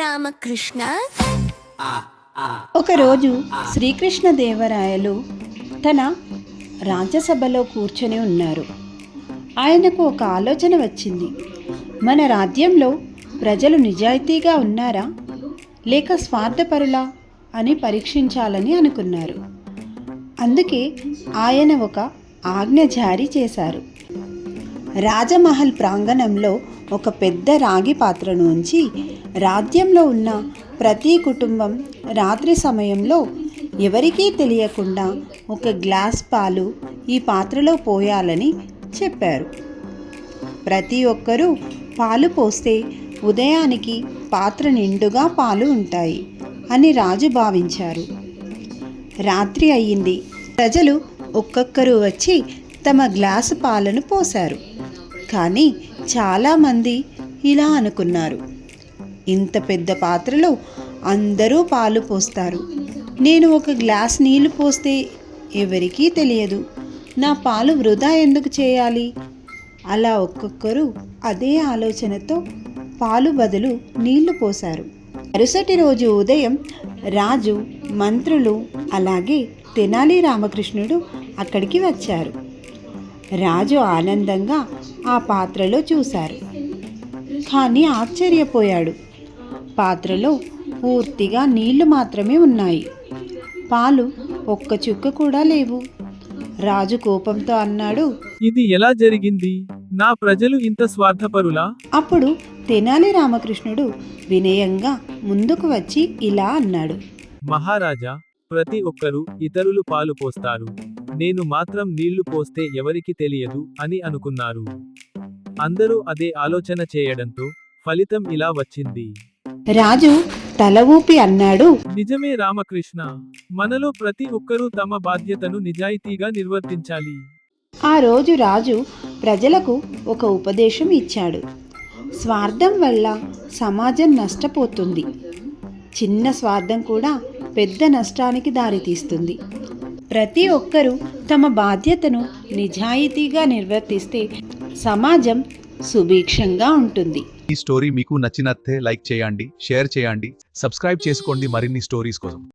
రామకృష్ణ. ఒకరోజు శ్రీకృష్ణదేవరాయలు తన రాజ్యసభలో కూర్చొని ఉన్నారు. ఆయనకు ఒక ఆలోచన వచ్చింది. మన రాజ్యంలో ప్రజలు నిజాయితీగా ఉన్నారా లేక స్వార్థపరులా అని పరీక్షించాలని అనుకున్నారు. అందుకే ఆయన ఒక ఆజ్ఞ జారీ చేశారు. రాజమహల్ ప్రాంగణంలో ఒక పెద్ద రాగి పాత్రను ఉంచి రాజ్యంలో ఉన్న ప్రతి కుటుంబం రాత్రి సమయంలో ఎవరికీ తెలియకుండా ఒక గ్లాస్ పాలు ఈ పాత్రలో పోయాలని చెప్పారు. ప్రతి ఒక్కరూ పాలు పోస్తే ఉదయానికి పాత్ర నిండుగా పాలు ఉంటాయి అని రాజు భావించారు. రాత్రి అయ్యింది. ప్రజలు ఒక్కొక్కరు వచ్చి తమ గ్లాసు పాలను పోశారు. కానీ చాలామంది ఇలా అనుకున్నారు, ఇంత పెద్ద పాత్రలో అందరూ పాలు పోస్తారు, నేను ఒక గ్లాస్ నీళ్లు పోస్తే ఎవరికీ తెలియదు, నా పాలు వృధా ఎందుకు చేయాలి? అలా ఒక్కొక్కరు అదే ఆలోచనతో పాలు బదులు నీళ్లు పోశారు. మరుసటి రోజు ఉదయం రాజు, మంత్రులు అలాగే తెనాలి రామకృష్ణుడు అక్కడికి వచ్చారు. రాజు ఆనందంగా ఆ పాత్రలో చూశారు. కానీ ఆశ్చర్యపోయాడు. పాత్రలో పూర్తిగా నీళ్లు మాత్రమే ఉన్నాయి. పాలు ఒక్క చుక్క కూడా లేవు. రాజు కోపంతో అన్నాడు, ఇది ఎలా జరిగింది? నా ప్రజలు ఇంత స్వార్థపరులా? అప్పుడు తెనాలి రామకృష్ణుడు వినయంగా ముందుకు వచ్చి ఇలా అన్నాడు, మహారాజా, ప్రతి ఒక్కరూ ఇతరులు పాలు పోస్తారు, నేను మాత్రం నీళ్లు పోస్తే ఎవరికి తెలియదు అని అనుకున్నారు. అందరూ అదే ఆలోచన చేయడంతో ఫలితం ఇలా వచ్చింది. రాజు తల ఊపి అన్నాడు, నిజమే రామకృష్ణ, మనలో ప్రతి ఒక్కరూ తమ బాధ్యతను నిజాయితీగా నిర్వర్తించాలి. ఆ రోజు రాజు ప్రజలకు ఒక ఉపదేశం ఇచ్చాడు. స్వార్థం వల్ల సమాజం నష్టపోతుంది. చిన్న స్వార్థం కూడా పెద్ద నష్టానికి దారితీస్తుంది. ప్రతి ఒక్కరూ తమ బాధ్యతను నిజాయితీగా నిర్వర్తిస్తే సమాజం సుభిక్షంగా ఉంటుంది. ఈ స్టోరీ మీకు నచ్చినట్లయితే లైక్ చేయండి, షేర్ చేయండి, సబ్స్క్రైబ్ చేసుకోండి మరిన్ని స్టోరీస్ కోసం.